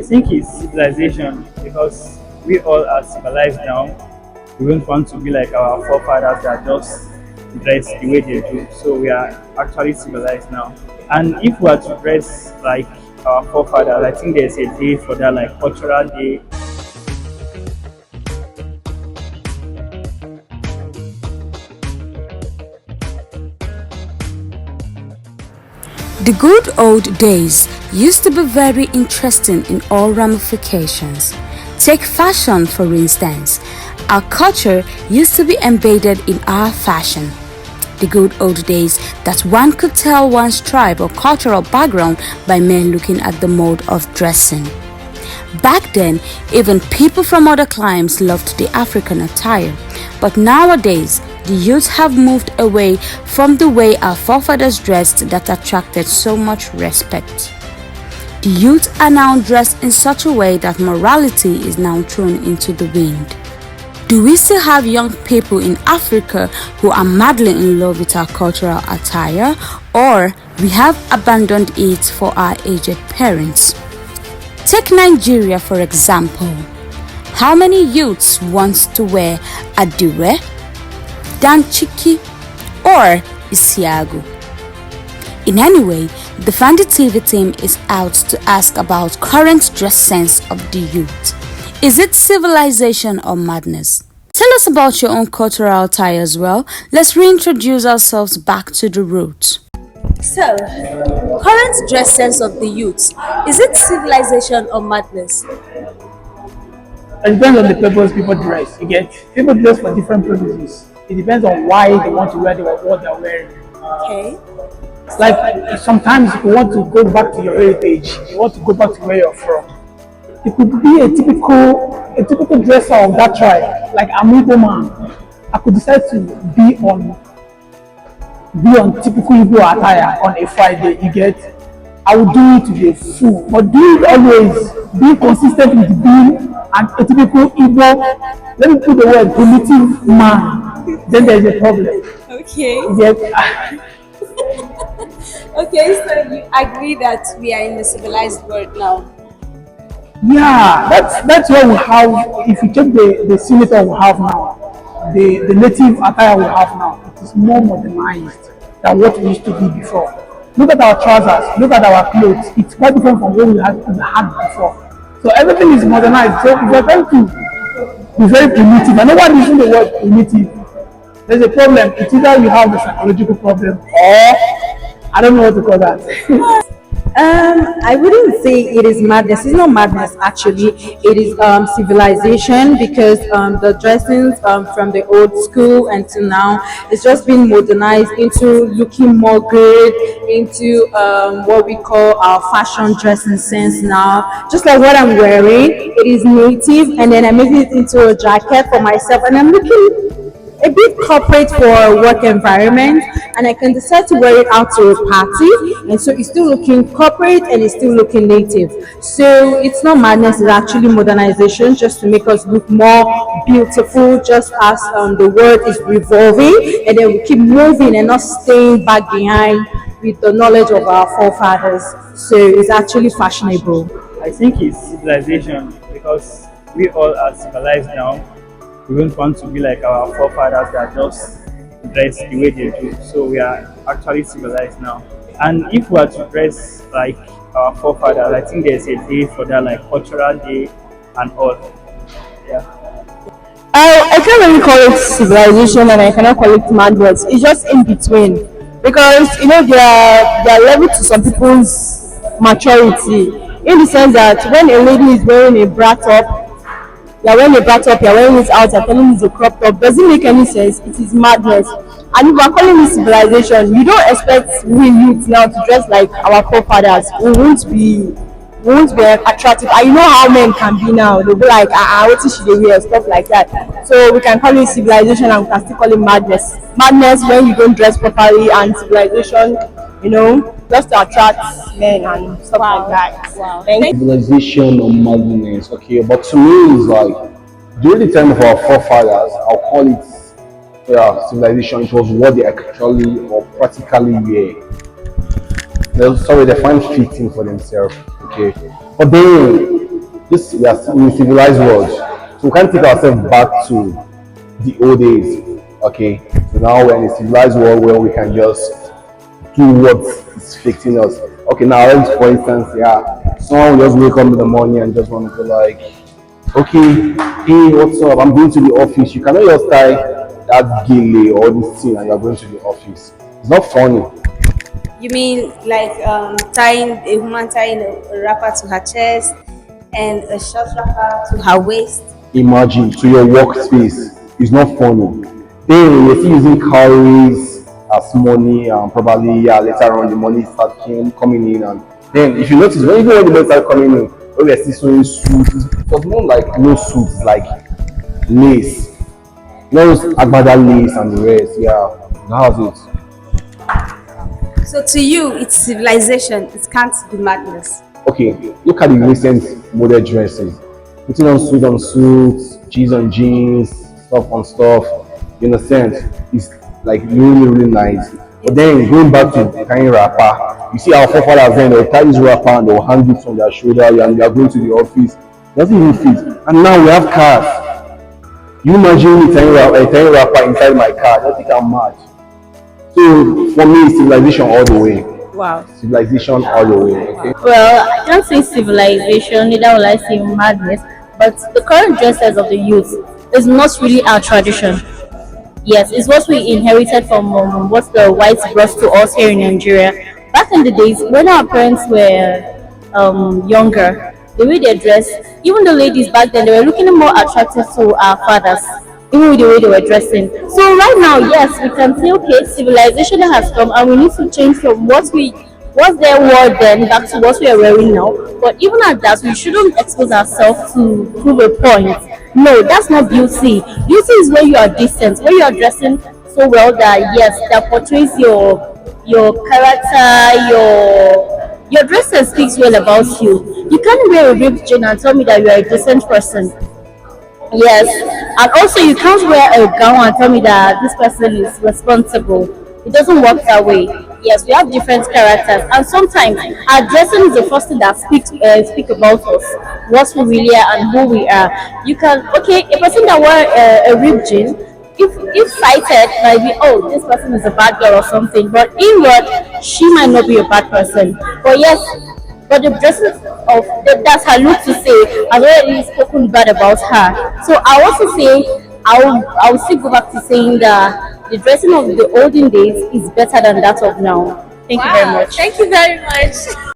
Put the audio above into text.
I think it's civilization because we all are civilized now. We don't want to be like our forefathers that just dress the way they do. So we are actually civilized now. And if we are to dress like our forefathers, I think there's a day for that, like cultural day. The good old days used to be very interesting in all ramifications. Take fashion for instance. Our culture used to be embedded in our fashion. The good old days that one could tell one's tribe or cultural background by mere looking at the mode of dressing. Back then, even people from other climes loved the African attire, but nowadays, the youth have moved away from the way our forefathers dressed that attracted so much respect. The youth are now dressed in such a way that morality is now thrown into the wind. Do we still have young people in Africa who are madly in love with our cultural attire, or we have abandoned it for our aged parents? Take Nigeria for example. How many youths want to wear Adire, Danchiki, or Isiagu? In any way, the Fandi TV team is out to ask about current dress sense of the youth. Is it civilization or madness? Tell us about your own cultural attire as well. Let's reintroduce ourselves back to the roots. So, current dress sense of the youth, is it civilization or madness? It depends on the purpose people dress. You get people dress for different purposes. It depends on why they want to wear what they're wearing. Okay. It's like sometimes if you want to go back to your heritage, you want to go back to where you're from. It could be a typical dresser of that tribe, like Amigo man. I could decide to be on typical Igbo attire on a Friday. You get, I would do it to be a fool, but do it always. Be consistent with being a typical Igbo. Let me put the word primitive man. Then there's a problem. Okay. You get. Okay, so you agree that we are in the civilized world now? Yeah, that's what we have. If you check the senator we have now, the native attire we have now, it is more modernized than what we used to be before. Look at our trousers, look at our clothes. It's quite different from what we had before. So everything is modernized. So if you're trying to be very primitive, I know why using the word primitive. There's a problem. It's either you have a psychological problem or I don't know what to call that. I wouldn't say it is madness. It's not madness actually. It is civilization because the dressings from the old school until now it's just been modernized into looking more good, into what we call our fashion dressing sense now. Just like what I'm wearing, it is native, and then I make it into a jacket for myself, and I'm looking a bit corporate for a work environment, and I can decide to wear it out to a party, and so it's still looking corporate and it's still looking native. So it's not madness, it's actually modernization, just to make us look more beautiful, just as the world is revolving, and then we keep moving and not staying back behind with the knowledge of our forefathers. So it's actually fashionable. I think it's civilization because we all are civilized now. We don't want to be like our forefathers that just dress the way they do. So we are actually civilized now. And if we are to dress like our forefathers, I think there's a day for that, like cultural day and all. Yeah. I can't really call it civilization and I cannot call it madness. It's just in between. Because they are level to some people's maturity. In the sense that when a lady is wearing a bra top, you're wearing a bra top, you're wearing it out, you're telling it's a crop top, doesn't make any sense. It is madness. And if we're calling it civilization, you don't expect we youth now to dress like our forefathers. We won't be attractive. And you know how men can be now. They'll be like, what is she wear, stuff like that. So we can call it civilization and we can still call it madness. Madness when you don't dress properly, and civilization, just to attract men and stuff like that. Wow. Civilization or madness, okay, but to me it's like during the time of our forefathers, I'll call it civilization. It was what they actually or practically were. They find fitting for themselves, okay. But then this we are in a civilized world, so we can't take ourselves back to the old days. Okay, so now we're in a civilized world where we can just do what is fixing us. Okay, now let's for instance, yeah, someone will just wake up in the morning and just want to be like, okay, hey, what's up? I'm going to the office. You cannot just tie that gele or this thing and you're going to the office. It's not funny. You mean like tying a woman tying a wrapper to her chest and a short wrapper to her waist? Imagine to your workspace. It's not funny. Then you're still using calories as money and probably yeah, later on the money coming in, and then if you notice when even when the money start coming in, when we're still sewing suits, it was more like no suits, like lace. No agbada lace and the rest, yeah. That's it. So to you, it's civilization. It can't be madness. Okay, look at the recent model dresses. Putting on suits, jeans on jeans, stuff on stuff. You understand? It's like really, really nice. But then going back to the kind of wrapper, you see our forefathers then they'll tie this wrapper and they'll hang it on their shoulder and they are going to the office. It doesn't even fit. And now we have cars. You imagine me tying wrapper inside my car? I think I'm mad. So for me, civilization all the way. Wow. Civilization all the way. Okay. Well, I can't say civilization, neither will I say madness, but the current dresses of the youth is not really our tradition. Yes, it's what we inherited from what the whites brought to us here in Nigeria. Back in the days when our parents were younger, the way they dressed, even the ladies back then, they were looking more attractive to our fathers, even with the way they were dressing. So right now, yes, we can say, okay, civilization has come and we need to change from what they wore then back to what we are wearing now. But even at that, we shouldn't expose ourselves to prove a point. No, that's not beauty. Beauty is when you are decent, when you are dressing so well that yes, that portrays your character, your dress speaks well about you. You can't wear a ripped jean and tell me that you are a decent person. Yes, and also you can't wear a gown and tell me that this person is responsible. It doesn't work that way. Yes, we have different characters, and sometimes our dressing is the first thing that speak about us, what we really are and who we are. You can a person that wear a ripped jean, if cited, might be this person is a bad girl or something, but inward she might not be a bad person. But yes, but the dresses of that's her look to say has already spoken bad about her. So I want to say I will still go back to saying that the dressing of the olden days is better than that of now. Thank you very much. Thank you very much.